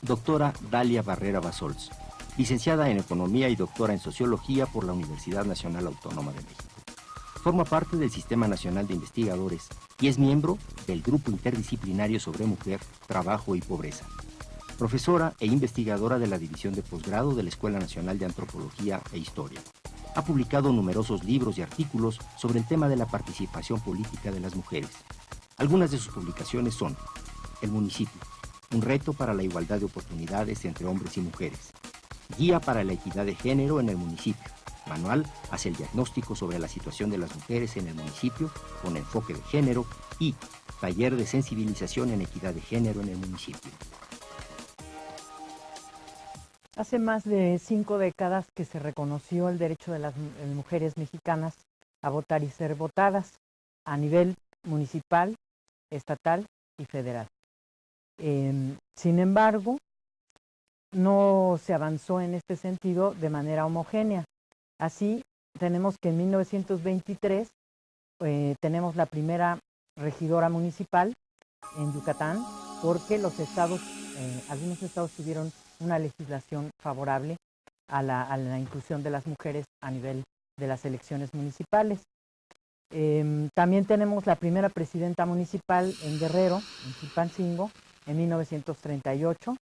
Doctora Dalia Barrera Basols, licenciada en Economía y doctora en Sociología por la Universidad Nacional Autónoma de México. Forma parte del Sistema Nacional de Investigadores y es miembro del Grupo Interdisciplinario sobre Mujer, Trabajo y Pobreza. Profesora e investigadora de la División de Posgrado de la Escuela Nacional de Antropología e Historia. Ha publicado numerosos libros y artículos sobre el tema de la participación política de las mujeres. Algunas de sus publicaciones son El municipio, un reto para la igualdad de oportunidades entre hombres y mujeres. Guía para la equidad de género en el municipio. Manual hacia el diagnóstico sobre la situación de las mujeres en el municipio con enfoque de género y Taller de sensibilización en equidad de género en el municipio. Hace más de 5 décadas que se reconoció el derecho de las mujeres mexicanas a votar y ser votadas a nivel municipal, estatal y federal. Sin embargo, no se avanzó en este sentido de manera homogénea. Así, tenemos que en 1923 tenemos la primera regidora municipal en Yucatán, porque los estados, algunos estados tuvieron una legislación favorable a la inclusión de las mujeres a nivel de las elecciones municipales. También tenemos la primera presidenta municipal en Guerrero, en Chilpancingo, en 1938,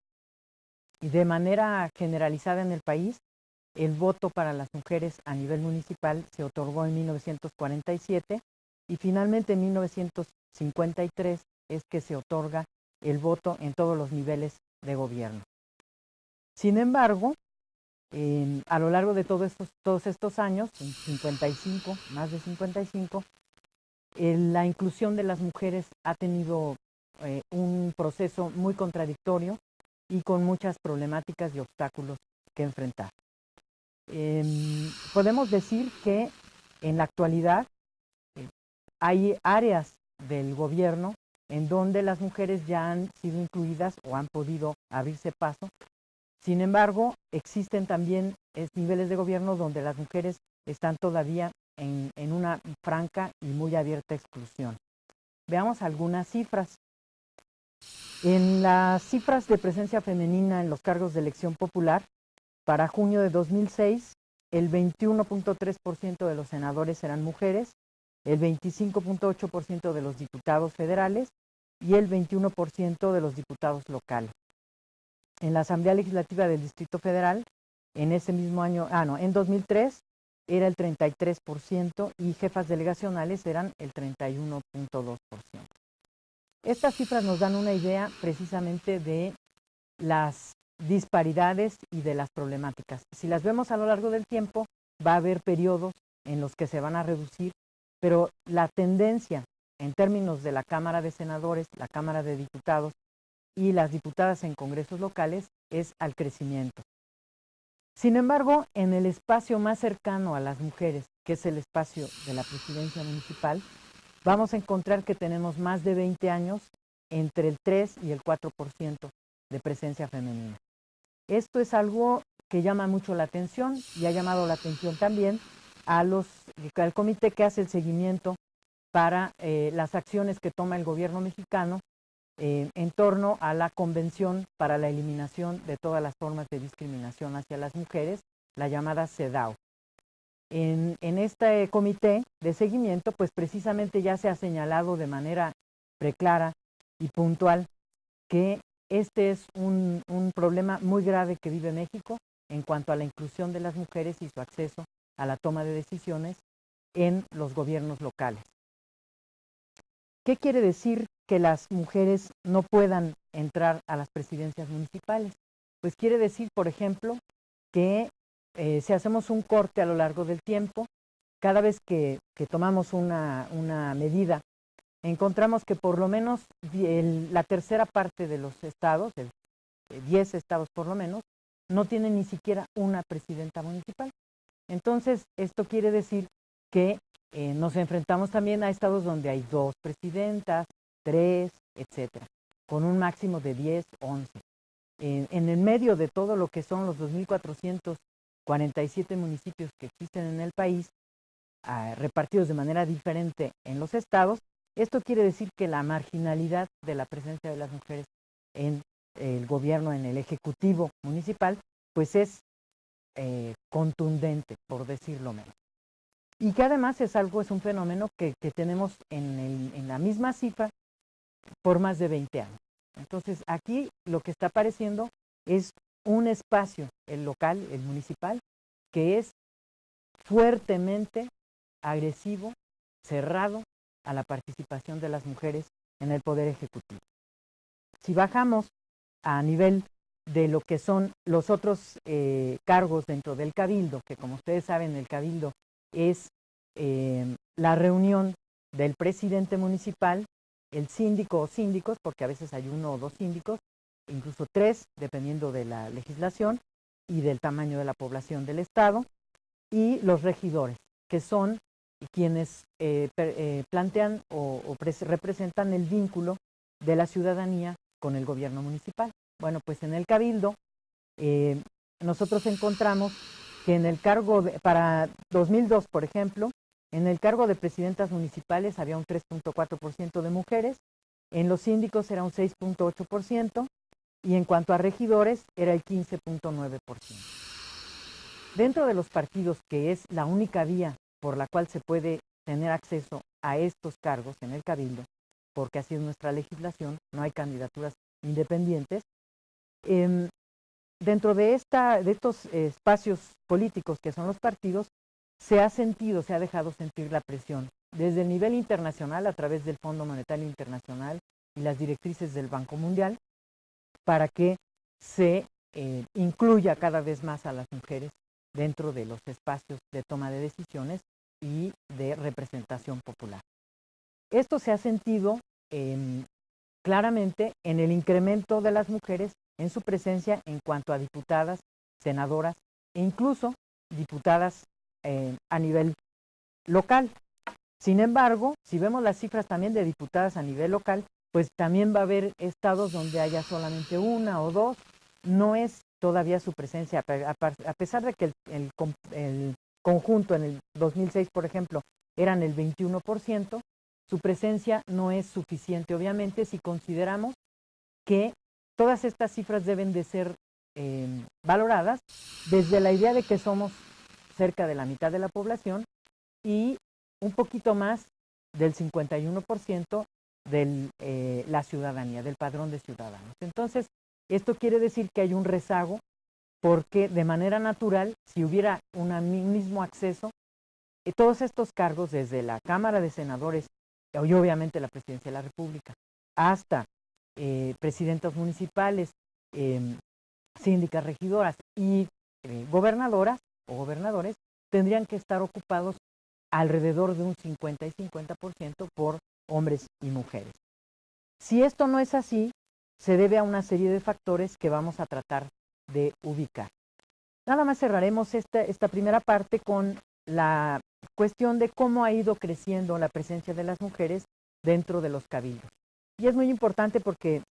y de manera generalizada en el país, el voto para las mujeres a nivel municipal se otorgó en 1947 y finalmente en 1953 es que se otorga el voto en todos los niveles de gobierno. Sin embargo, a lo largo de todos estos años, en 55, más de 55, la inclusión de las mujeres ha tenido un proceso muy contradictorio y con muchas problemáticas y obstáculos que enfrentar. Podemos decir que en la actualidad hay áreas del gobierno en donde las mujeres ya han sido incluidas o han podido abrirse paso. Sin embargo, existen también niveles de gobierno donde las mujeres están todavía en una franca y muy abierta exclusión. Veamos algunas cifras. En las cifras de presencia femenina en los cargos de elección popular, para junio de 2006, el 21.3% de los senadores eran mujeres, el 25.8% de los diputados federales y el 21% de los diputados locales. En la Asamblea Legislativa del Distrito Federal, en ese mismo año, en 2003, era el 33% y jefas delegacionales eran el 31.2%. Estas cifras nos dan una idea precisamente de las disparidades y de las problemáticas. Si las vemos a lo largo del tiempo, va a haber periodos en los que se van a reducir, pero la tendencia en términos de la Cámara de Senadores, la Cámara de Diputados y las diputadas en congresos locales es al crecimiento. Sin embargo, en el espacio más cercano a las mujeres, que es el espacio de la presidencia municipal, vamos a encontrar que tenemos más de 20 años entre el 3 y el 4% de presencia femenina. Esto es algo que llama mucho la atención y ha llamado la atención también al comité que hace el seguimiento para las acciones que toma el gobierno mexicano en torno a la Convención para la Eliminación de todas las formas de discriminación hacia las mujeres, la llamada CEDAW. En este comité de seguimiento, pues precisamente ya se ha señalado de manera preclara y puntual que este es un problema muy grave que vive México en cuanto a la inclusión de las mujeres y su acceso a la toma de decisiones en los gobiernos locales. ¿Qué quiere decir que las mujeres no puedan entrar a las presidencias municipales? Pues quiere decir, por ejemplo, que si hacemos un corte a lo largo del tiempo, cada vez que tomamos una medida, encontramos que por lo menos la tercera parte de los estados, 10 estados por lo menos, no tienen ni siquiera una presidenta municipal. Entonces, esto quiere decir que nos enfrentamos también a estados donde hay 2 presidentas, 3, etcétera, con un máximo de 10, 11. En el medio de todo lo que son los 2.447 municipios que existen en el país, repartidos de manera diferente en los estados, esto quiere decir que la marginalidad de la presencia de las mujeres en el gobierno en el ejecutivo municipal, pues es contundente, por decirlo menos. Y que además es un fenómeno que tenemos en la misma cifra por más de 20 años. Entonces, aquí lo que está apareciendo es un espacio, el local, el municipal, que es fuertemente agresivo, cerrado a la participación de las mujeres en el poder ejecutivo. Si bajamos a nivel de lo que son los otros cargos dentro del cabildo, que como ustedes saben, el cabildo es la reunión del presidente municipal, el síndico o síndicos, porque a veces hay uno o dos síndicos, incluso tres, dependiendo de la legislación y del tamaño de la población del estado, y los regidores, que son quienes plantean o representan el vínculo de la ciudadanía con el gobierno municipal. Bueno, pues en el cabildo nosotros encontramos que en el cargo para 2002, por ejemplo, en el cargo de presidentas municipales había un 3.4% de mujeres, en los síndicos era un 6.8% y en cuanto a regidores era el 15.9%. Dentro de los partidos, que es la única vía por la cual se puede tener acceso a estos cargos en el cabildo, porque así es nuestra legislación, no hay candidaturas independientes, dentro de estos espacios políticos que son los partidos, se ha dejado sentir la presión desde el nivel internacional a través del Fondo Monetario Internacional y las directrices del Banco Mundial para que se incluya cada vez más a las mujeres dentro de los espacios de toma de decisiones y de representación popular. Esto se ha sentido claramente en el incremento de las mujeres en su presencia en cuanto a diputadas, senadoras e incluso diputadas a nivel local. Sin embargo, si vemos las cifras también de diputadas a nivel local, pues también va a haber estados donde haya solamente una o dos. No es todavía su presencia, a pesar de que el conjunto en el 2006, por ejemplo, eran el 21%, su presencia no es suficiente, obviamente, si consideramos que todas estas cifras deben de ser valoradas desde la idea de que somos cerca de la mitad de la población y un poquito más del 51% de la ciudadanía, del padrón de ciudadanos. Entonces, esto quiere decir que hay un rezago porque de manera natural, si hubiera un mismo acceso, todos estos cargos, desde la Cámara de Senadores y obviamente la Presidencia de la República, hasta presidentas municipales, síndicas regidoras y gobernadoras o gobernadores, tendrían que estar ocupados alrededor de un 50 y 50% por hombres y mujeres. Si esto no es así, se debe a una serie de factores que vamos a tratar de ubicar. Nada más cerraremos esta primera parte con la cuestión de cómo ha ido creciendo la presencia de las mujeres dentro de los cabildos. Y es muy importante porque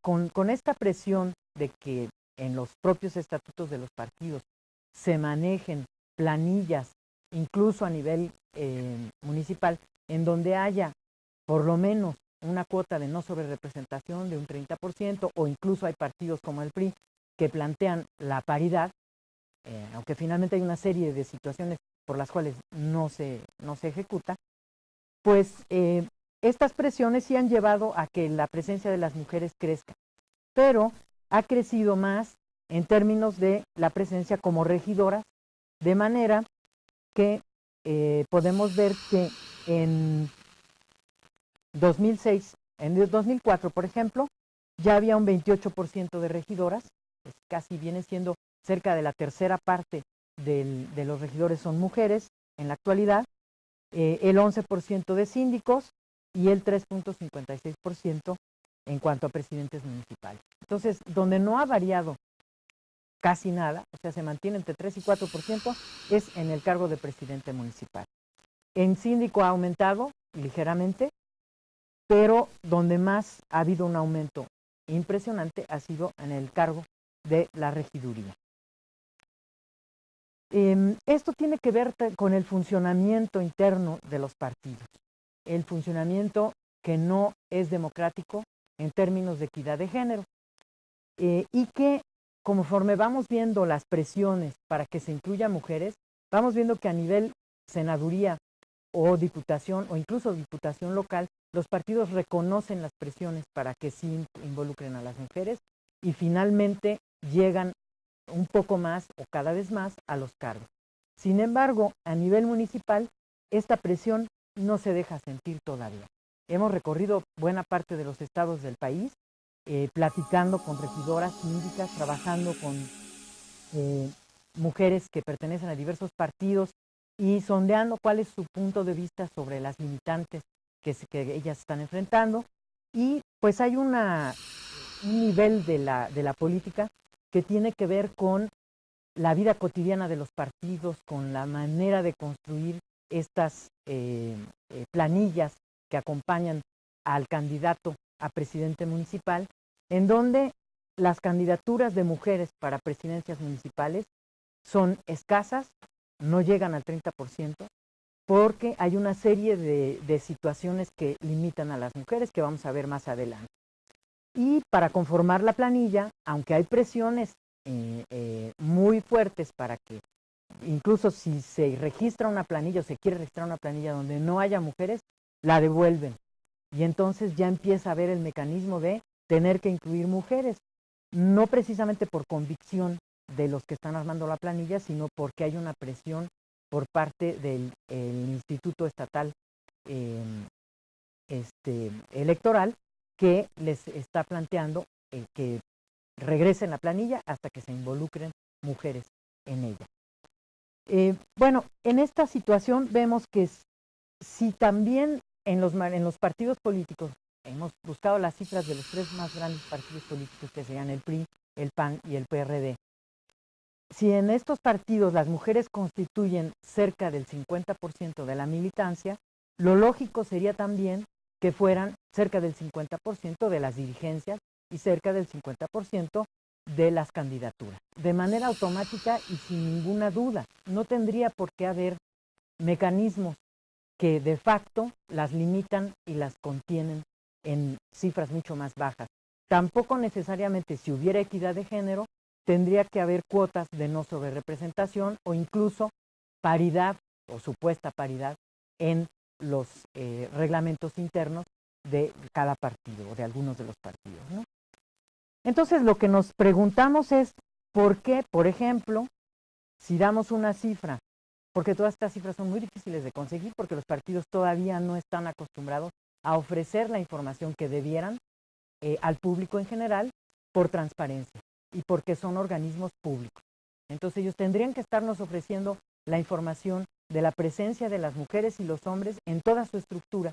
con esta presión de que en los propios estatutos de los partidos se manejen planillas, incluso a nivel municipal, en donde haya por lo menos una cuota de no sobrerepresentación de un 30%, o incluso hay partidos como el PRI que plantean la paridad, aunque finalmente hay una serie de situaciones por las cuales no se ejecuta, pues estas presiones sí han llevado a que la presencia de las mujeres crezca, pero ha crecido más en términos de la presencia como regidoras, de manera que podemos ver que en 2006, en el 2004, por ejemplo, ya había un 28% de regidoras, pues casi viene siendo cerca de la tercera parte de los regidores son mujeres en la actualidad, el 11% de síndicos y el 3.56% en cuanto a presidentes municipales. Entonces, donde no ha variado casi nada, o sea, se mantiene entre 3 y 4%, es en el cargo de presidente municipal. En síndico ha aumentado ligeramente, pero donde más ha habido un aumento impresionante ha sido en el cargo de la regiduría. Esto tiene que ver con el funcionamiento interno de los partidos, el funcionamiento que no es democrático en términos de equidad de género, y que conforme vamos viendo las presiones para que se incluya mujeres, vamos viendo que a nivel senaduría o diputación o incluso diputación local, los partidos reconocen las presiones para que sí involucren a las mujeres y finalmente llegan un poco más o cada vez más a los cargos. Sin embargo, a nivel municipal, esta presión no se deja sentir todavía. Hemos recorrido buena parte de los estados del país, platicando con regidoras, síndicas, trabajando con mujeres que pertenecen a diversos partidos y sondeando cuál es su punto de vista sobre las limitantes que ellas están enfrentando. Y pues hay un nivel de la política que tiene que ver con la vida cotidiana de los partidos, con la manera de construir estas planillas que acompañan al candidato a presidente municipal, en donde las candidaturas de mujeres para presidencias municipales son escasas, no llegan al 30%, porque hay una serie de situaciones que limitan a las mujeres que vamos a ver más adelante. Y para conformar la planilla, aunque hay presiones muy fuertes para que, incluso si se registra una planilla o se quiere registrar una planilla donde no haya mujeres, la devuelven. Y entonces ya empieza a haber el mecanismo de tener que incluir mujeres, no precisamente por convicción de los que están armando la planilla, sino porque hay una presión por parte del Instituto Estatal Electoral que les está planteando que regresen la planilla hasta que se involucren mujeres en ella. Bueno, en esta situación vemos que si también en los partidos políticos hemos buscado las cifras de los tres más grandes partidos políticos que serían el PRI, el PAN y el PRD, si en estos partidos las mujeres constituyen cerca del 50% de la militancia, lo lógico sería también que fueran cerca del 50% de las dirigencias y cerca del 50% de las candidaturas. De manera automática y sin ninguna duda, no tendría por qué haber mecanismos que de facto las limitan y las contienen en cifras mucho más bajas. Tampoco necesariamente, si hubiera equidad de género, tendría que haber cuotas de no sobrerepresentación o incluso paridad o supuesta paridad en los reglamentos internos de cada partido o de algunos de los partidos, ¿no? Entonces lo que nos preguntamos es por qué, por ejemplo, si damos una cifra, porque todas estas cifras son muy difíciles de conseguir porque los partidos todavía no están acostumbrados a ofrecer la información que debieran al público en general por transparencia y porque son organismos públicos. Entonces ellos tendrían que estarnos ofreciendo la información de la presencia de las mujeres y los hombres en toda su estructura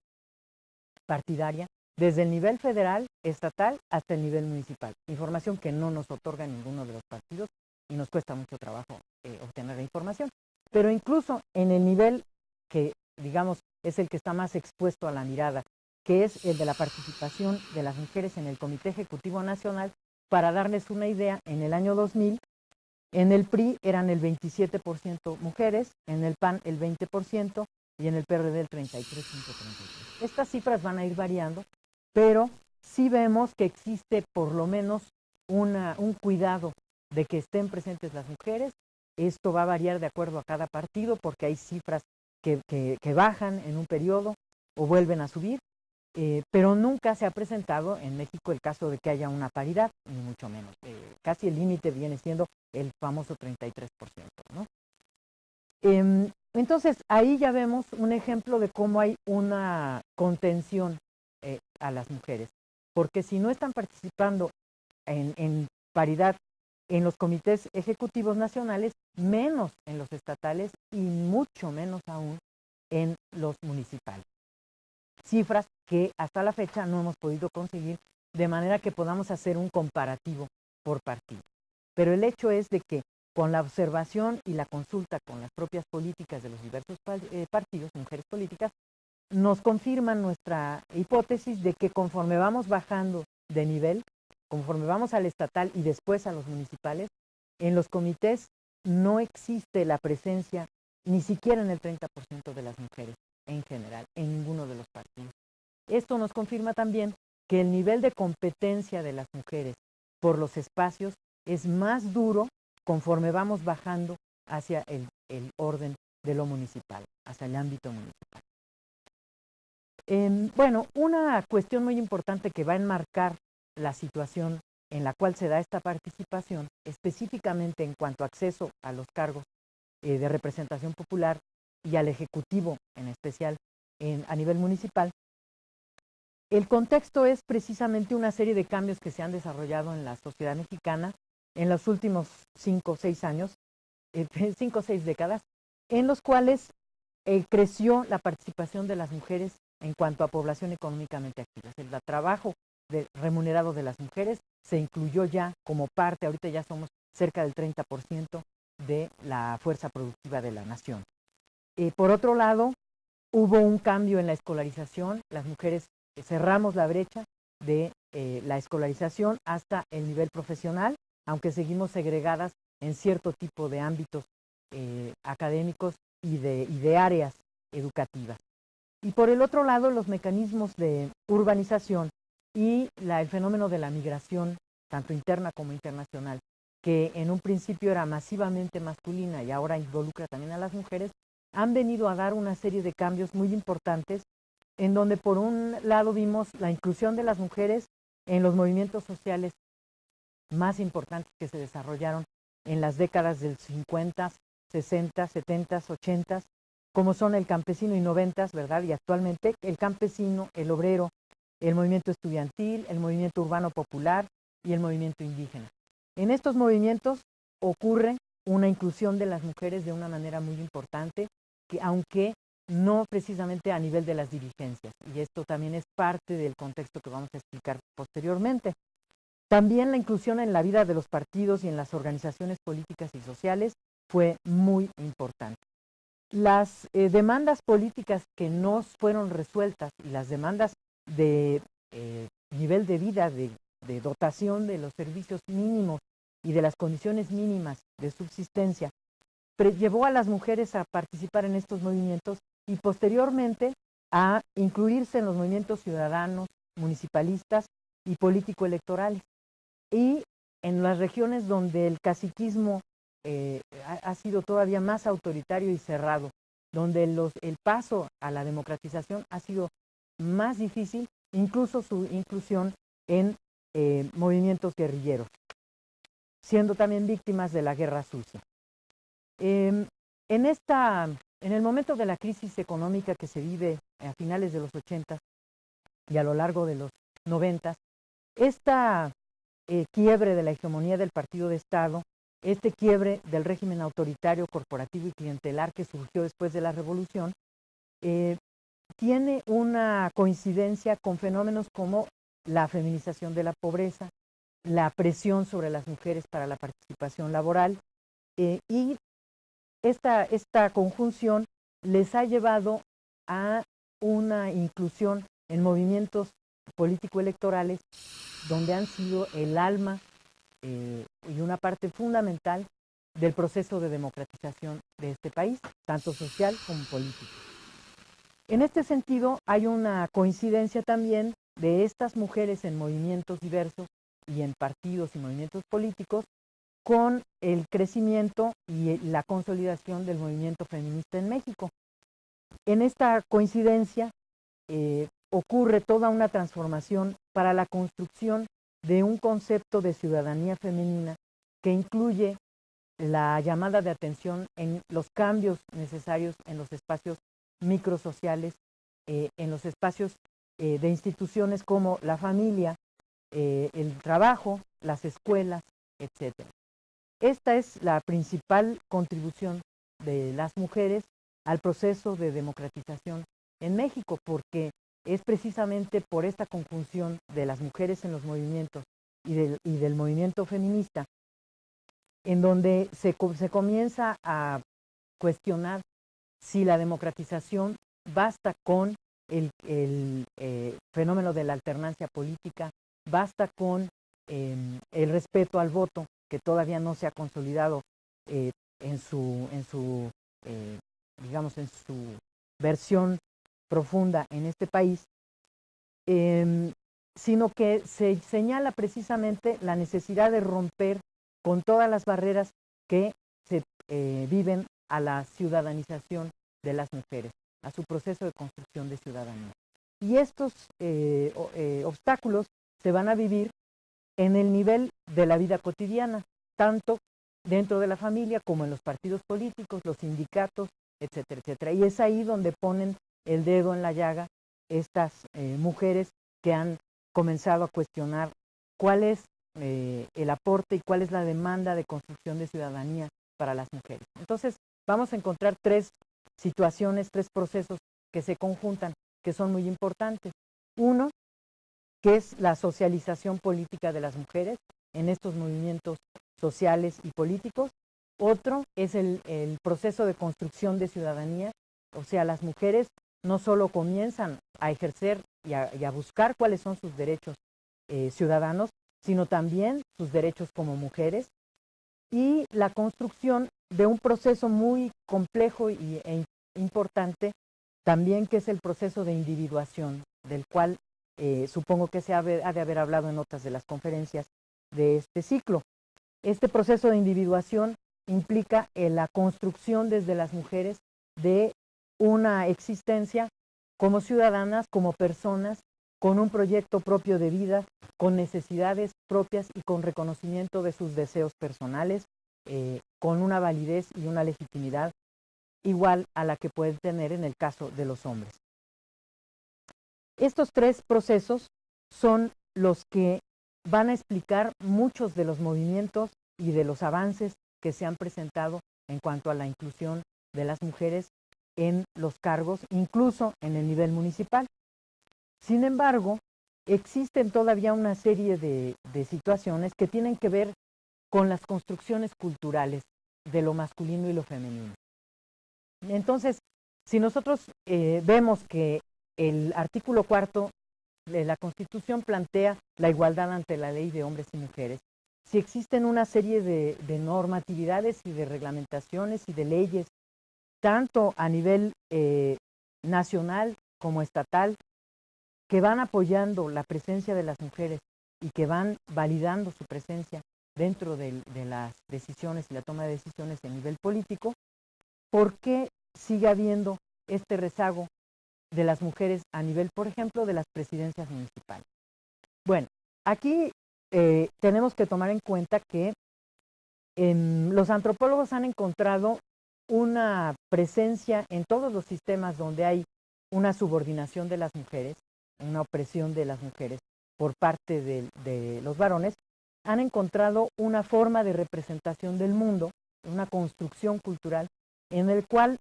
partidaria, desde el nivel federal, estatal, hasta el nivel municipal. Información que no nos otorga ninguno de los partidos y nos cuesta mucho trabajo obtener la información. Pero incluso en el nivel que, digamos, es el que está más expuesto a la mirada, que es el de la participación de las mujeres en el Comité Ejecutivo Nacional, para darles una idea, en el año 2000, en el PRI eran el 27% mujeres, en el PAN el 20% y en el PRD el 33.33%. Estas cifras van a ir variando, pero sí vemos que existe por lo menos un cuidado de que estén presentes las mujeres. Esto va a variar de acuerdo a cada partido porque hay cifras que bajan en un periodo o vuelven a subir, pero nunca se ha presentado en México el caso de que haya una paridad, ni mucho menos. Casi el límite viene siendo el famoso 33%, ¿no? Entonces, ahí ya vemos un ejemplo de cómo hay una contención a las mujeres, porque si no están participando en paridad en los comités ejecutivos nacionales, menos en los estatales y mucho menos aún en los municipales. Cifras que hasta la fecha no hemos podido conseguir de manera que podamos hacer un comparativo por partido. Pero el hecho es de que con la observación y la consulta con las propias políticas de los diversos partidos, mujeres políticas, nos confirman nuestra hipótesis de que conforme vamos bajando de nivel, conforme vamos al estatal y después a los municipales, en los comités no existe la presencia ni siquiera en el 30% de las mujeres en general, en ninguno de los partidos. Esto nos confirma también que el nivel de competencia de las mujeres por los espacios es más duro conforme vamos bajando hacia el orden de lo municipal, hacia el ámbito municipal. Bueno, una cuestión muy importante que va a enmarcar la situación en la cual se da esta participación, específicamente en cuanto a acceso a los cargos de representación popular y al Ejecutivo en especial a nivel municipal. El contexto es precisamente una serie de cambios que se han desarrollado en la sociedad mexicana en los últimos 5 o 6 años, 5 o 6 décadas, en los cuales creció la participación de las mujeres en cuanto a población económicamente activa. El trabajo remunerado de las mujeres se incluyó ya como parte, ahorita ya somos cerca del 30% de la fuerza productiva de la nación. Por otro lado, hubo un cambio en la escolarización, las mujeres cerramos la brecha de la escolarización hasta el nivel profesional, aunque seguimos segregadas en cierto tipo de ámbitos académicos y de áreas educativas. Y por el otro lado, los mecanismos de urbanización y el fenómeno de la migración, tanto interna como internacional, que en un principio era masivamente masculina y ahora involucra también a las mujeres, han venido a dar una serie de cambios muy importantes, en donde por un lado vimos la inclusión de las mujeres en los movimientos sociales más importantes que se desarrollaron en las décadas del 50, 60, 70, 80, como son el campesino y 90, ¿verdad? Y actualmente el campesino, el obrero, el movimiento estudiantil, el movimiento urbano popular y el movimiento indígena. En estos movimientos ocurre una inclusión de las mujeres de una manera muy importante, que aunque no precisamente a nivel de las dirigencias, y esto también es parte del contexto que vamos a explicar posteriormente. También la inclusión en la vida de los partidos y en las organizaciones políticas y sociales fue muy importante. Las demandas políticas que no fueron resueltas y las demandas de nivel de vida, de dotación de los servicios mínimos y de las condiciones mínimas de subsistencia, llevó a las mujeres a participar en estos movimientos y posteriormente a incluirse en los movimientos ciudadanos, municipalistas y político-electorales. Y en las regiones donde el caciquismo ha sido todavía más autoritario y cerrado, donde el paso a la democratización ha sido más difícil, incluso su inclusión en movimientos guerrilleros, siendo también víctimas de la guerra sucia. En el momento de la crisis económica que se vive a finales de los 80 y a lo largo de los 90, esta quiebre de la hegemonía del partido de Estado, este quiebre del régimen autoritario, corporativo y clientelar que surgió después de la revolución, tiene una coincidencia con fenómenos como la feminización de la pobreza, la presión sobre las mujeres para la participación laboral y esta conjunción les ha llevado a una inclusión en movimientos político-electorales donde han sido el alma y una parte fundamental del proceso de democratización de este país, tanto social como político. En este sentido, hay una coincidencia también de estas mujeres en movimientos diversos y en partidos y movimientos políticos con el crecimiento y la consolidación del movimiento feminista en México. En esta coincidencia ocurre toda una transformación para la construcción de un concepto de ciudadanía femenina que incluye la llamada de atención en los cambios necesarios en los espacios microsociales, en los espacios de instituciones como la familia, el trabajo, las escuelas, etc. Esta es la principal contribución de las mujeres al proceso de democratización en México, porque es precisamente por esta conjunción de las mujeres en los movimientos y del movimiento feminista en donde se comienza a cuestionar si la democratización basta con el fenómeno de la alternancia política, basta con el respeto al voto, que todavía no se ha consolidado en su versión profunda en este país, sino que se señala precisamente la necesidad de romper con todas las barreras que se viven a la ciudadanización de las mujeres, a su proceso de construcción de ciudadanía. Y estos obstáculos se van a vivir en el nivel de la vida cotidiana, tanto dentro de la familia como en los partidos políticos, los sindicatos, etcétera, etcétera. Y es ahí donde ponen el dedo en la llaga estas mujeres que han comenzado a cuestionar cuál es el aporte y cuál es la demanda de construcción de ciudadanía para las mujeres. Entonces, vamos a encontrar tres situaciones, tres procesos que se conjuntan, que son muy importantes. Uno, que es la socialización política de las mujeres en estos movimientos sociales y políticos. Otro es el proceso de construcción de ciudadanía, o sea, las mujeres no solo comienzan a ejercer y a buscar cuáles son sus derechos ciudadanos, sino también sus derechos como mujeres, y la construcción de un proceso muy complejo e importante también, que es el proceso de individuación, del cual supongo que se ha de haber hablado en otras de las conferencias de este ciclo. Este proceso de individuación implica la construcción desde las mujeres de una existencia como ciudadanas, como personas, con un proyecto propio de vida, con necesidades propias y con reconocimiento de sus deseos personales, con una validez y una legitimidad igual a la que pueden tener en el caso de los hombres. Estos tres procesos son los que van a explicar muchos de los movimientos y de los avances que se han presentado en cuanto a la inclusión de las mujeres en los cargos, incluso en el nivel municipal. Sin embargo, existen todavía una serie de situaciones que tienen que ver con las construcciones culturales de lo masculino y lo femenino. Entonces, si nosotros vemos que el artículo 4 de la Constitución plantea la igualdad ante la ley de hombres y mujeres, si existen una serie de normatividades y de reglamentaciones y de leyes, tanto a nivel nacional como estatal, que van apoyando la presencia de las mujeres y que van validando su presencia dentro de las decisiones y la toma de decisiones a nivel político, ¿por qué sigue habiendo este rezago de las mujeres a nivel, por ejemplo, de las presidencias municipales? Bueno, aquí tenemos que tomar en cuenta que los antropólogos han encontrado una presencia en todos los sistemas donde hay una subordinación de las mujeres, una opresión de las mujeres por parte de los varones, han encontrado una forma de representación del mundo, una construcción cultural en el cual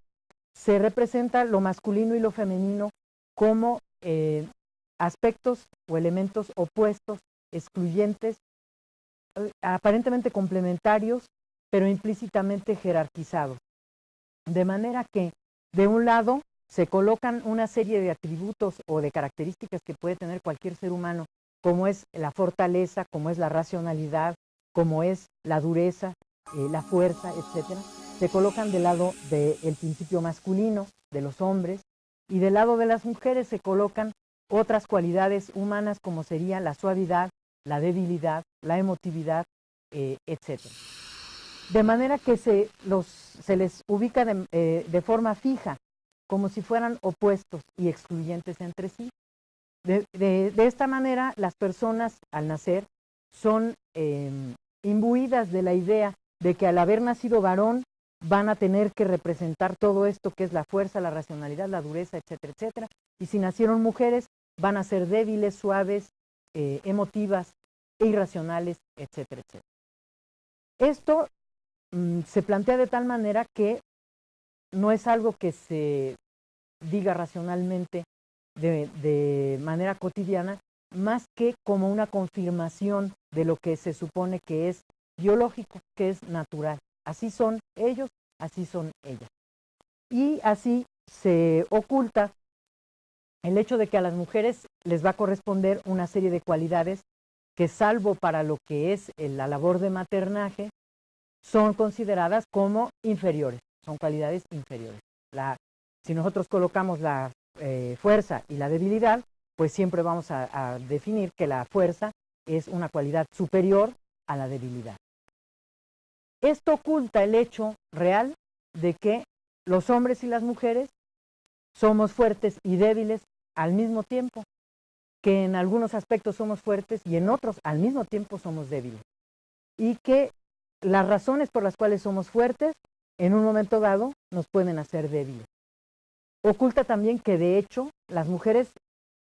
se representa lo masculino y lo femenino como aspectos o elementos opuestos, excluyentes, aparentemente complementarios, pero implícitamente jerarquizados. De manera que, de un lado, se colocan una serie de atributos o de características que puede tener cualquier ser humano, como es la fortaleza, como es la racionalidad, como es la dureza, la fuerza, etcétera. Se colocan del lado del principio masculino, de los hombres, y del lado de las mujeres se colocan otras cualidades humanas como sería la suavidad, la debilidad, la emotividad, etcétera. De manera que se les ubica de forma fija, como si fueran opuestos y excluyentes entre sí. De esta manera, las personas al nacer son imbuidas de la idea de que al haber nacido varón van a tener que representar todo esto que es la fuerza, la racionalidad, la dureza, etcétera, etcétera. Y si nacieron mujeres, van a ser débiles, suaves, emotivas, irracionales, etcétera, etcétera. Esto se plantea de tal manera que no es algo que se diga racionalmente de manera cotidiana, más que como una confirmación de lo que se supone que es biológico, que es natural. Así son ellos, así son ellas. Y así se oculta el hecho de que a las mujeres les va a corresponder una serie de cualidades que, salvo para lo que es la labor de maternaje, son consideradas como inferiores, son cualidades inferiores. Si nosotros colocamos la fuerza y la debilidad, pues siempre vamos a definir que la fuerza es una cualidad superior a la debilidad. Esto oculta el hecho real de que los hombres y las mujeres somos fuertes y débiles al mismo tiempo, que en algunos aspectos somos fuertes y en otros al mismo tiempo somos débiles. Y que las razones por las cuales somos fuertes en un momento dado nos pueden hacer débiles. Oculta también que de hecho las mujeres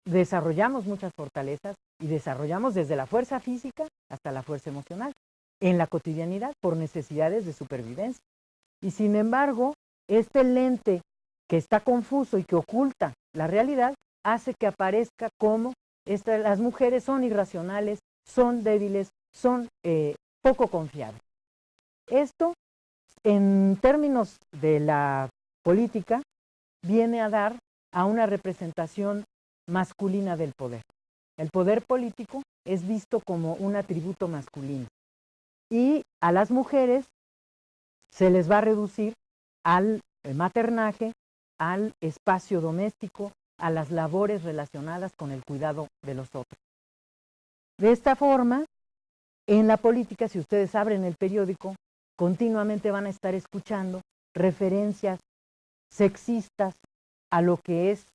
desarrollamos muchas fortalezas y desarrollamos desde la fuerza física hasta la fuerza emocional en la cotidianidad por necesidades de supervivencia. Y sin embargo, este lente que está confuso y que oculta la realidad hace que aparezca como las mujeres son irracionales, son débiles, son poco confiables. Esto, en términos de la política, viene a dar a una representación masculina del poder. El poder político es visto como un atributo masculino y a las mujeres se les va a reducir al maternaje, al espacio doméstico, a las labores relacionadas con el cuidado de los otros. De esta forma, en la política, si ustedes abren el periódico, continuamente van a estar escuchando referencias sexistas a lo que es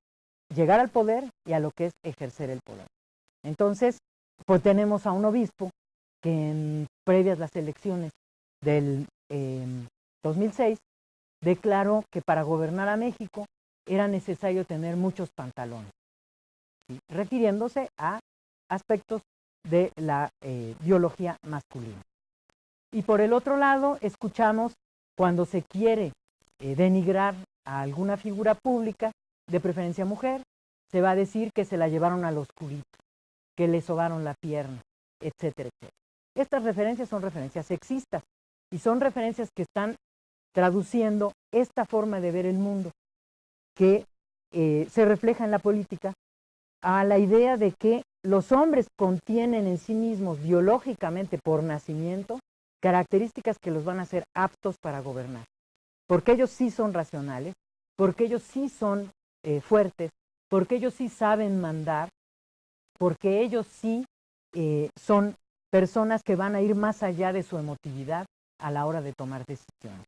llegar al poder y a lo que es ejercer el poder. Entonces, pues tenemos a un obispo que en previas las elecciones del 2006 declaró que para gobernar a México era necesario tener muchos pantalones, ¿sí? Refiriéndose a aspectos de la biología masculina. Y por el otro lado, escuchamos cuando se quiere denigrar a alguna figura pública, de preferencia mujer, se va a decir que se la llevaron al oscurito, que le sobaron la pierna, etcétera, etcétera. Estas referencias son referencias sexistas y son referencias que están traduciendo esta forma de ver el mundo que se refleja en la política a la idea de que los hombres contienen en sí mismos biológicamente por nacimiento características que los van a hacer aptos para gobernar, porque ellos sí son racionales, porque ellos sí son fuertes, porque ellos sí saben mandar, porque ellos sí son personas que van a ir más allá de su emotividad a la hora de tomar decisiones.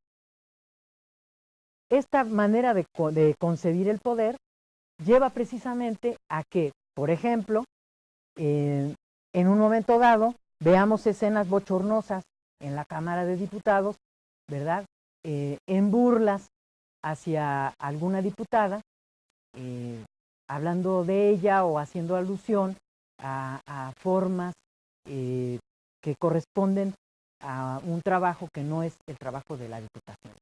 Esta manera de concebir el poder lleva precisamente a que, por ejemplo, en un momento dado, veamos escenas bochornosas en la Cámara de Diputados, ¿verdad? En burlas hacia alguna diputada, hablando de ella o haciendo alusión a formas que corresponden a un trabajo que no es el trabajo de la Diputación.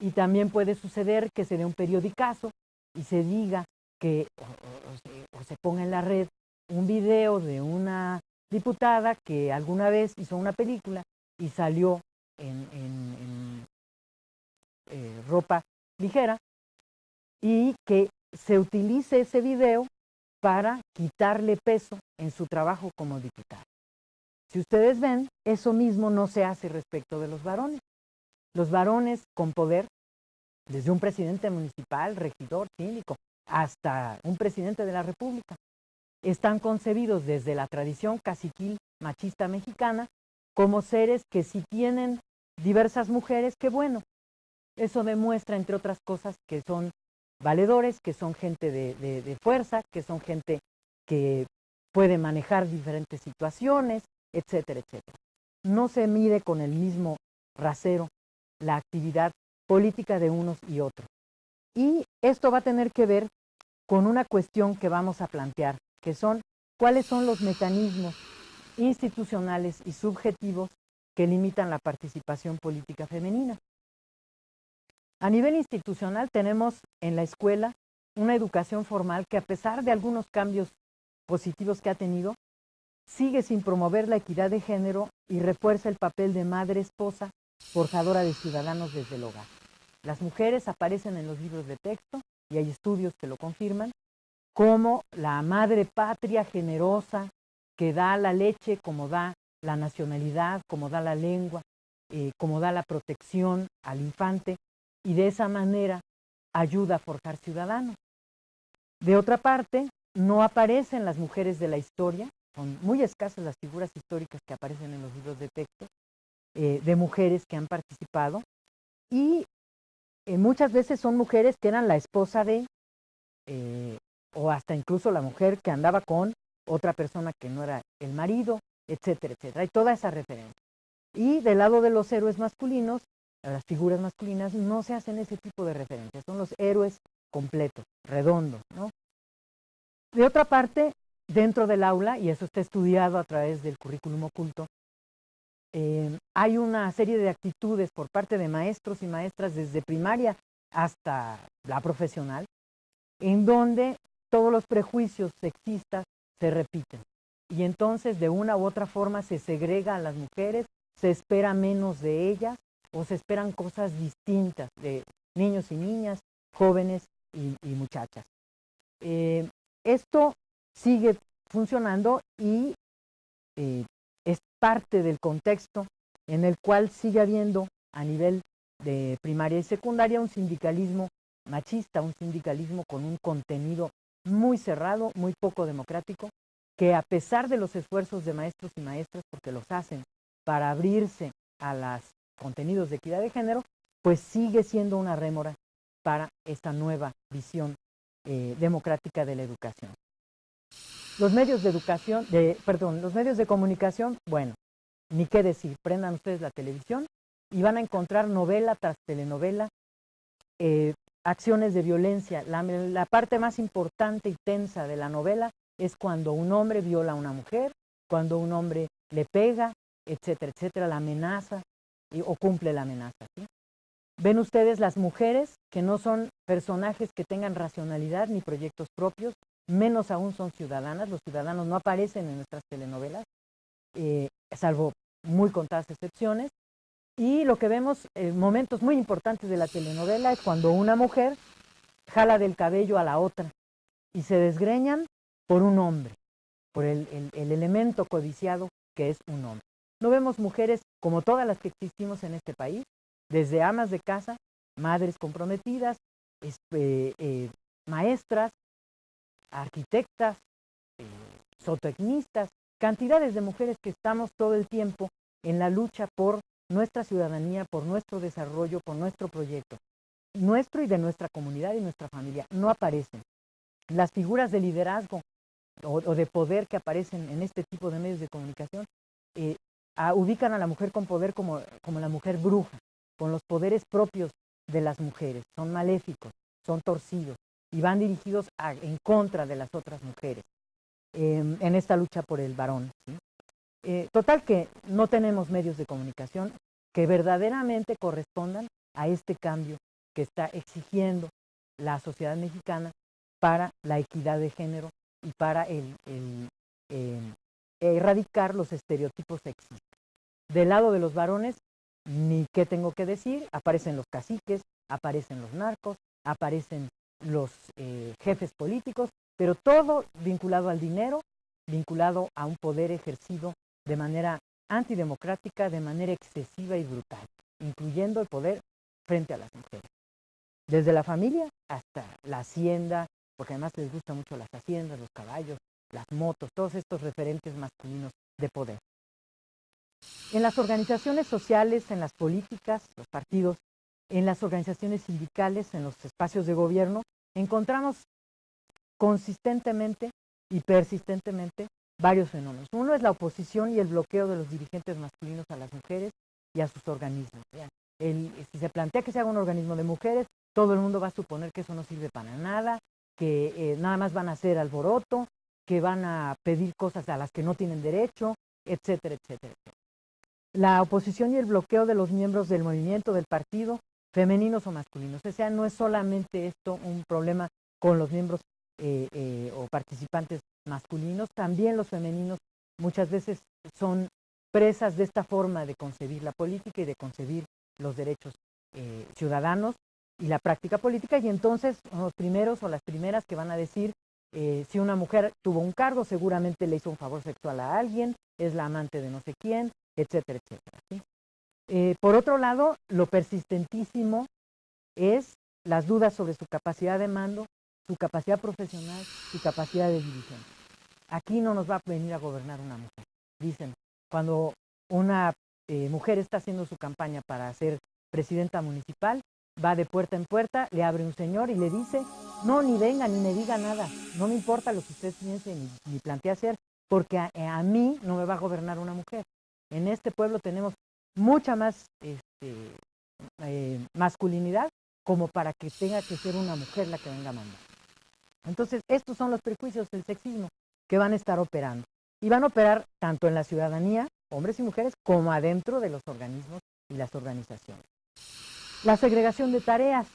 Y también puede suceder que se dé un periodicazo y se diga que o se ponga en la red un video de una diputada que alguna vez hizo una película y salió en ropa ligera y que se utilice ese video para quitarle peso en su trabajo como diputada. Si ustedes ven, eso mismo no se hace respecto de los varones. Los varones con poder, desde un presidente municipal, regidor, síndico, hasta un presidente de la República, están concebidos desde la tradición caciquil machista mexicana como seres que si tienen diversas mujeres, qué bueno. Eso demuestra, entre otras cosas, que son valedores, que son gente de fuerza, que son gente que puede manejar diferentes situaciones, etcétera, etcétera. No se mide con el mismo rasero la actividad política de unos y otros. Y esto va a tener que ver con una cuestión que vamos a plantear, que son cuáles son los mecanismos institucionales y subjetivos que limitan la participación política femenina. A nivel institucional tenemos en la escuela una educación formal que, a pesar de algunos cambios positivos que ha tenido, sigue sin promover la equidad de género y refuerza el papel de madre esposa forjadora de ciudadanos desde el hogar. Las mujeres aparecen en los libros de texto, y hay estudios que lo confirman, como la madre patria generosa que da la leche, como da la nacionalidad, como da la lengua, como da la protección al infante, y de esa manera ayuda a forjar ciudadanos. De otra parte, no aparecen las mujeres de la historia, son muy escasas las figuras históricas que aparecen en los libros de texto, de mujeres que han participado, y muchas veces son mujeres que eran la esposa de, o hasta incluso la mujer que andaba con otra persona que no era el marido, etcétera, etcétera. Hay toda esa referencia. Y del lado de los héroes masculinos, las figuras masculinas, no se hacen ese tipo de referencias, son los héroes completos, redondos, ¿no? De otra parte, dentro del aula, y eso está estudiado a través del currículum oculto, hay una serie de actitudes por parte de maestros y maestras desde primaria hasta la profesional, en donde todos los prejuicios sexistas se repiten. Y entonces de una u otra forma se segrega a las mujeres, se espera menos de ellas o se esperan cosas distintas de niños y niñas, jóvenes y muchachas. Esto sigue funcionando y es parte del contexto en el cual sigue habiendo a nivel de primaria y secundaria un sindicalismo machista, un sindicalismo con un contenido muy cerrado, muy poco democrático, que a pesar de los esfuerzos de maestros y maestras, porque los hacen para abrirse a los contenidos de equidad de género, pues sigue siendo una rémora para esta nueva visión democrática de la educación. Los medios de educación, los medios de comunicación, bueno, ni qué decir, prendan ustedes la televisión y van a encontrar novela tras telenovela, acciones de violencia. La parte más importante y tensa de la novela es cuando un hombre viola a una mujer, cuando un hombre le pega, etcétera, etcétera, la amenaza o cumple la amenaza, ¿sí? Ven ustedes las mujeres que no son personajes que tengan racionalidad ni proyectos propios, menos aún son ciudadanas. Los ciudadanos no aparecen en nuestras telenovelas, salvo muy contadas excepciones. Y lo que vemos en momentos muy importantes de la telenovela es cuando una mujer jala del cabello a la otra y se desgreñan por un hombre, por el elemento codiciado que es un hombre. No vemos mujeres como todas las que existimos en este país, desde amas de casa, madres comprometidas, maestras, arquitectas, zootecnistas, cantidades de mujeres que estamos todo el tiempo en la lucha por nuestra ciudadanía, por nuestro desarrollo, por nuestro proyecto, nuestro y de nuestra comunidad y nuestra familia. No aparecen. Las figuras de liderazgo o de poder que aparecen en este tipo de medios de comunicación ubican a la mujer con poder como la mujer bruja, con los poderes propios de las mujeres. Son maléficos, son torcidos y van dirigidos en contra de las otras mujeres en esta lucha por el varón, ¿sí? Total que no tenemos medios de comunicación que verdaderamente correspondan a este cambio que está exigiendo la sociedad mexicana para la equidad de género y para erradicar los estereotipos sexistas. Del lado de los varones, ni qué tengo que decir, aparecen los caciques, aparecen los narcos, aparecen los jefes políticos, pero todo vinculado al dinero, vinculado a un poder ejercido de manera antidemocrática, de manera excesiva y brutal, incluyendo el poder frente a las mujeres. Desde la familia hasta la hacienda, porque además les gustan mucho las haciendas, los caballos, las motos, todos estos referentes masculinos de poder. En las organizaciones sociales, en las políticas, los partidos, en las organizaciones sindicales, en los espacios de gobierno, encontramos consistentemente y persistentemente varios fenómenos. Uno es la oposición y el bloqueo de los dirigentes masculinos a las mujeres y a sus organismos. Si se plantea que se haga un organismo de mujeres, todo el mundo va a suponer que eso no sirve para nada, que nada más van a hacer alboroto, que van a pedir cosas a las que no tienen derecho, etcétera, etcétera, etcétera. La oposición y el bloqueo de los miembros del movimiento, del partido, femeninos o masculinos. O sea, no es solamente esto un problema con los miembros o participantes masculinos, también los femeninos muchas veces son presas de esta forma de concebir la política y de concebir los derechos ciudadanos y la práctica política, y entonces son los primeros o las primeras que van a decir si una mujer tuvo un cargo, seguramente le hizo un favor sexual a alguien, es la amante de no sé quién, etcétera, etcétera, ¿sí? Por otro lado, lo persistentísimo es las dudas sobre su capacidad de mando su capacidad profesional, su capacidad de división. Aquí no nos va a venir a gobernar una mujer. Dicen, cuando una mujer está haciendo su campaña para ser presidenta municipal, va de puerta en puerta, le abre un señor y le dice, no, ni venga, ni me diga nada, no me importa lo que usted piense ni plantee hacer, porque a mí no me va a gobernar una mujer. En este pueblo tenemos mucha más masculinidad como para que tenga que ser una mujer la que venga a mandar. Entonces, estos son los prejuicios del sexismo que van a estar operando. Y van a operar tanto en la ciudadanía, hombres y mujeres, como adentro de los organismos y las organizaciones. La segregación de tareas.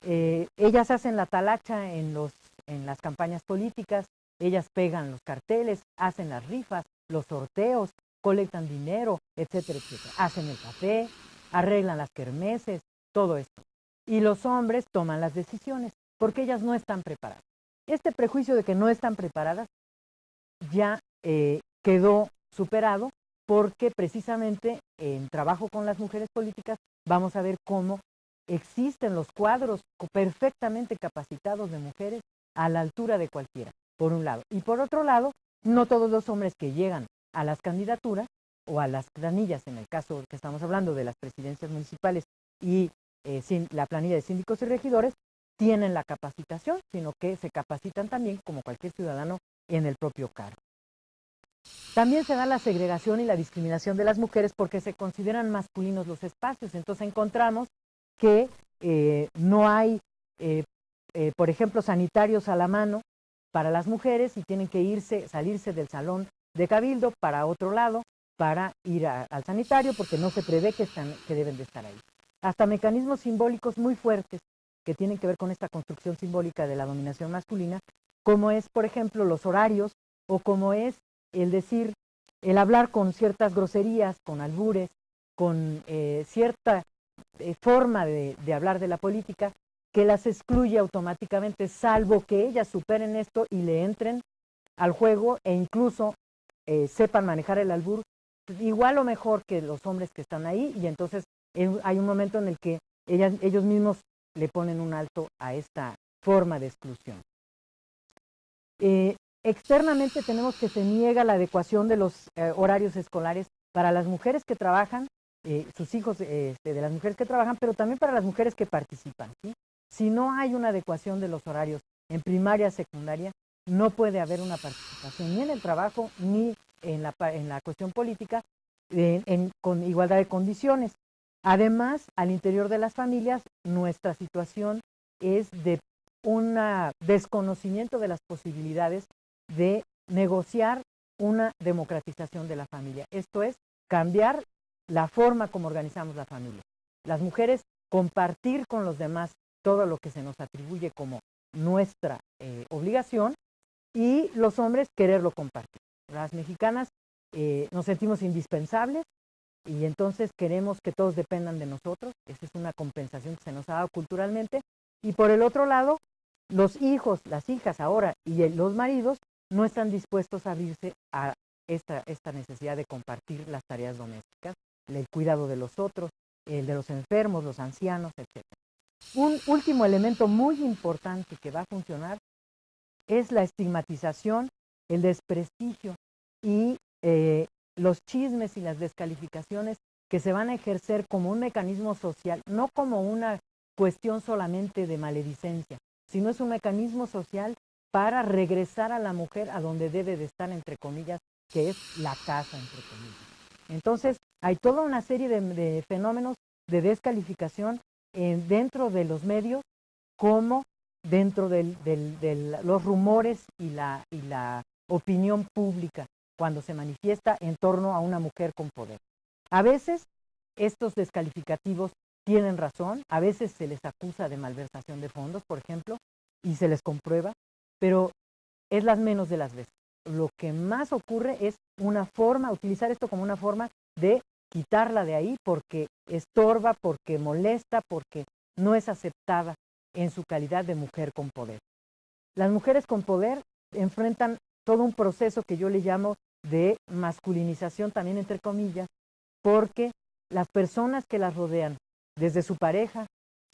Ellas hacen la talacha en las campañas políticas, ellas pegan los carteles, hacen las rifas, los sorteos, colectan dinero, etcétera, etcétera. Hacen el café, arreglan las kermeses, todo esto. Y los hombres toman las decisiones, porque ellas no están preparadas. Este prejuicio de que no están preparadas ya quedó superado, porque precisamente en trabajo con las mujeres políticas vamos a ver cómo existen los cuadros perfectamente capacitados de mujeres a la altura de cualquiera, por un lado. Y por otro lado, no todos los hombres que llegan a las candidaturas o a las planillas, en el caso que estamos hablando de las presidencias municipales y la planilla de síndicos y regidores, tienen la capacitación, sino que se capacitan también como cualquier ciudadano en el propio cargo. También se da la segregación y la discriminación de las mujeres porque se consideran masculinos los espacios. Entonces encontramos que no hay, por ejemplo, sanitarios a la mano para las mujeres y tienen que salirse del salón de cabildo para otro lado para ir al sanitario porque no se prevé que deben de estar ahí. Hasta mecanismos simbólicos muy fuertes que tienen que ver con esta construcción simbólica de la dominación masculina, como es, por ejemplo, los horarios o como es el hablar con ciertas groserías, con albures, con cierta forma de hablar de la política que las excluye automáticamente, salvo que ellas superen esto y le entren al juego e incluso sepan manejar el albur igual o mejor que los hombres que están ahí, y entonces hay un momento en el que ellos mismos le ponen un alto a esta forma de exclusión. Externamente tenemos que se niega la adecuación de los horarios escolares para las mujeres que trabajan, sus hijos de las mujeres que trabajan, pero también para las mujeres que participan, ¿sí? Si no hay una adecuación de los horarios en primaria, secundaria, no puede haber una participación ni en el trabajo ni en la cuestión política con igualdad de condiciones. Además, al interior de las familias, nuestra situación es de un desconocimiento de las posibilidades de negociar una democratización de la familia. Esto es, cambiar la forma como organizamos la familia. Las mujeres compartir con los demás todo lo que se nos atribuye como nuestra obligación y los hombres quererlo compartir. Las mexicanas nos sentimos indispensables y entonces queremos que todos dependan de nosotros. Esa es una compensación que se nos ha dado culturalmente. Y por el otro lado, los hijos, las hijas ahora y los maridos no están dispuestos a abrirse a esta necesidad de compartir las tareas domésticas, el cuidado de los otros, el de los enfermos, los ancianos, etc. Un último elemento muy importante que va a funcionar es la estigmatización, el desprestigio y los chismes y las descalificaciones que se van a ejercer como un mecanismo social, no como una cuestión solamente de maledicencia, sino es un mecanismo social para regresar a la mujer a donde debe de estar, entre comillas, que es la casa, entre comillas. Entonces, hay toda una serie de fenómenos de descalificación dentro de los medios, como dentro de los rumores y la opinión pública, cuando se manifiesta en torno a una mujer con poder. A veces, estos descalificativos tienen razón, a veces se les acusa de malversación de fondos, por ejemplo, y se les comprueba, pero es las menos de las veces. Lo que más ocurre es utilizar esto como una forma de quitarla de ahí porque estorba, porque molesta, porque no es aceptada en su calidad de mujer con poder. Las mujeres con poder enfrentan todo un proceso que yo le llamo de masculinización, también entre comillas, porque las personas que las rodean, desde su pareja,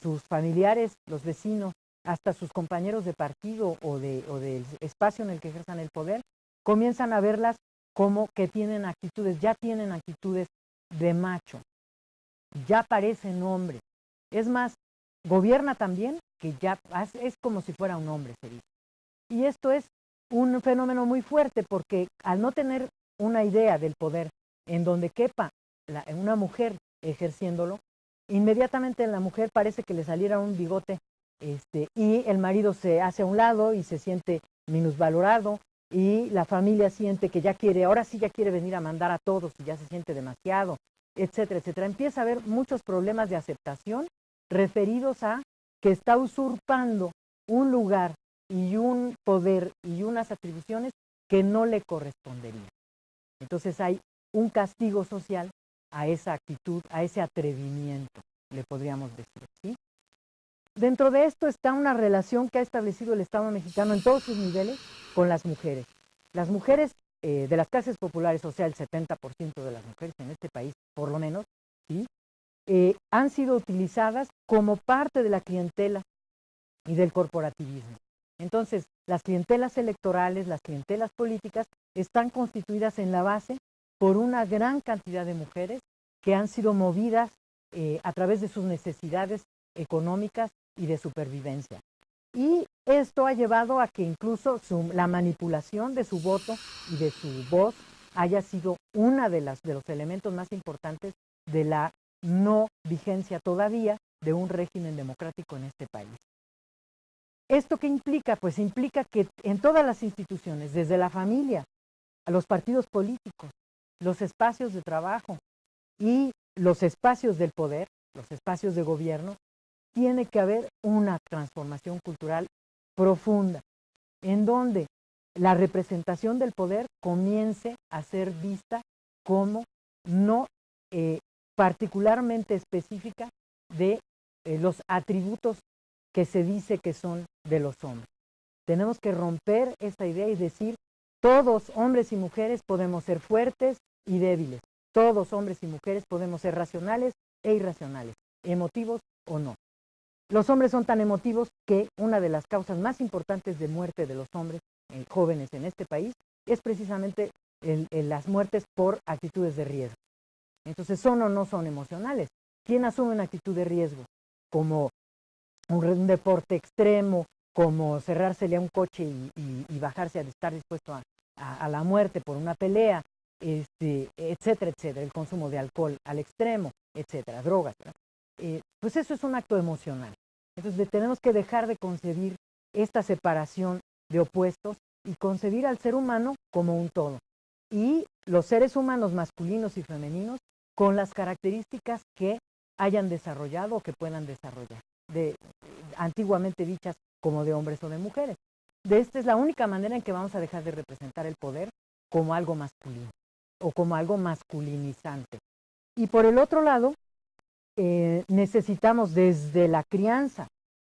sus familiares, los vecinos, hasta sus compañeros de partido o del espacio en el que ejerzan el poder, comienzan a verlas como que tienen actitudes, ya tienen actitudes de macho, ya parecen hombres. Es más, gobierna también, que ya es como si fuera un hombre, se dice. Y esto es un fenómeno muy fuerte porque al no tener una idea del poder en donde quepa una mujer ejerciéndolo, inmediatamente la mujer parece que le saliera un bigote y el marido se hace a un lado y se siente minusvalorado y la familia siente que ya quiere, ahora sí ya quiere venir a mandar a todos y ya se siente demasiado, etcétera, etcétera. Empieza a haber muchos problemas de aceptación referidos a que está usurpando un lugar y un poder y unas atribuciones que no le corresponderían. Entonces hay un castigo social a esa actitud, a ese atrevimiento, le podríamos decir, ¿sí? Dentro de esto está una relación que ha establecido el Estado mexicano en todos sus niveles con las mujeres. Las mujeres de las clases populares, o sea, el 70% de las mujeres en este país, por lo menos, ¿sí? Han sido utilizadas como parte de la clientela y del corporativismo. Entonces, las clientelas electorales, las clientelas políticas, están constituidas en la base por una gran cantidad de mujeres que han sido movidas a través de sus necesidades económicas y de supervivencia. Y esto ha llevado a que incluso la manipulación de su voto y de su voz haya sido una de los elementos más importantes de la no vigencia todavía de un régimen democrático en este país. ¿Esto qué implica? Pues implica que en todas las instituciones, desde la familia, a los partidos políticos, los espacios de trabajo y los espacios del poder, los espacios de gobierno, tiene que haber una transformación cultural profunda, en donde la representación del poder comience a ser vista como no particularmente específica de los atributos que se dice que son de los hombres. Tenemos que romper esta idea y decir, todos, hombres y mujeres, podemos ser fuertes y débiles. Todos, hombres y mujeres, podemos ser racionales e irracionales, emotivos o no. Los hombres son tan emotivos que una de las causas más importantes de muerte de los hombres jóvenes en este país es precisamente las muertes por actitudes de riesgo. Entonces, ¿son o no son emocionales? ¿Quién asume una actitud de riesgo? Como un deporte extremo, como cerrársele a un coche y bajarse a estar dispuesto a la muerte por una pelea, etcétera, etcétera, el consumo de alcohol al extremo, etcétera, drogas, pues eso es un acto emocional. Entonces tenemos que dejar de concebir esta separación de opuestos y concebir al ser humano como un todo. Y los seres humanos masculinos y femeninos con las características que hayan desarrollado o que puedan desarrollar, antiguamente dichas como de hombres o de mujeres. Esta es la única manera en que vamos a dejar de representar el poder como algo masculino o como algo masculinizante. Y por el otro lado, necesitamos desde la crianza,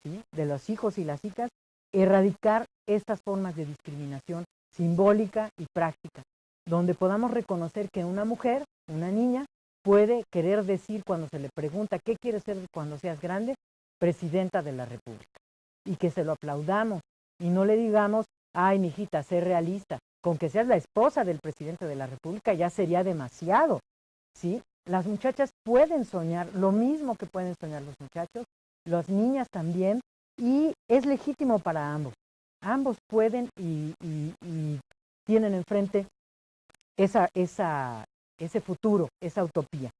¿sí?, de los hijos y las hijas, erradicar estas formas de discriminación simbólica y práctica, donde podamos reconocer que una mujer, una niña, puede querer decir cuando se le pregunta ¿qué quieres ser cuando seas grande? Presidenta de la República. Y que se lo aplaudamos y no le digamos, ay, mijita, sé realista. Con que seas la esposa del presidente de la República ya sería demasiado, ¿sí? Las muchachas pueden soñar lo mismo que pueden soñar los muchachos, las niñas también, y es legítimo para ambos. Ambos pueden y tienen enfrente ese futuro, esa utopía.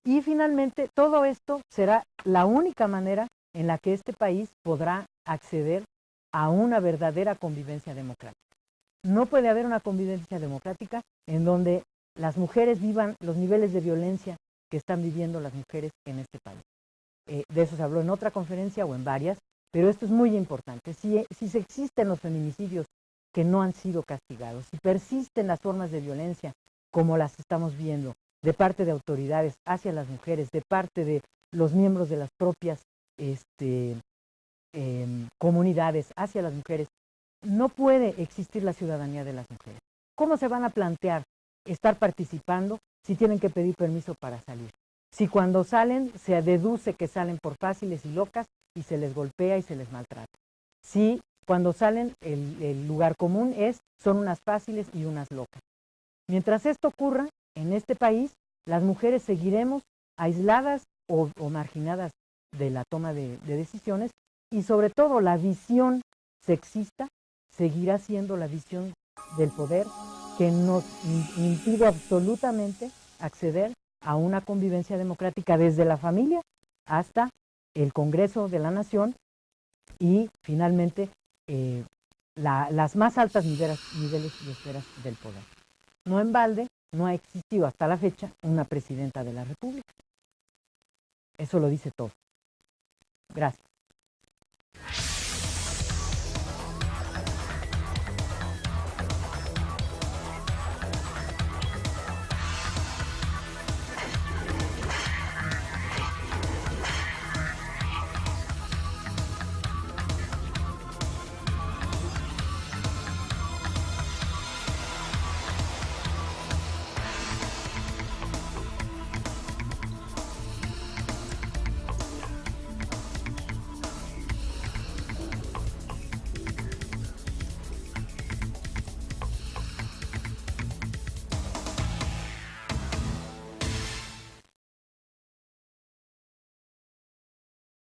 Y finalmente, todo esto será la única manera en la que este país podrá acceder a una verdadera convivencia democrática. No puede haber una convivencia democrática en donde las mujeres vivan los niveles de violencia que están viviendo las mujeres en este país. De eso se habló en otra conferencia o en varias, pero esto es muy importante. Si existen los feminicidios que no han sido castigados, si persisten las formas de violencia como las estamos viendo de parte de autoridades hacia las mujeres, de parte de los miembros de las propias comunidades hacia las mujeres, no puede existir la ciudadanía de las mujeres. ¿Cómo se van a plantear estar participando si tienen que pedir permiso para salir? Si cuando salen se deduce que salen por fáciles y locas y se les golpea y se les maltrata. si cuando salen el lugar común son unas fáciles y unas locas. Mientras esto ocurra en este país, las mujeres seguiremos aisladas o marginadas de la toma de decisiones, y sobre todo la visión sexista seguirá siendo la visión del poder que nos impide absolutamente acceder a una convivencia democrática desde la familia hasta el Congreso de la Nación y finalmente las más altas niveles y esferas del poder. No en balde, no ha existido hasta la fecha una presidenta de la República. Eso lo dice todo. Gracias.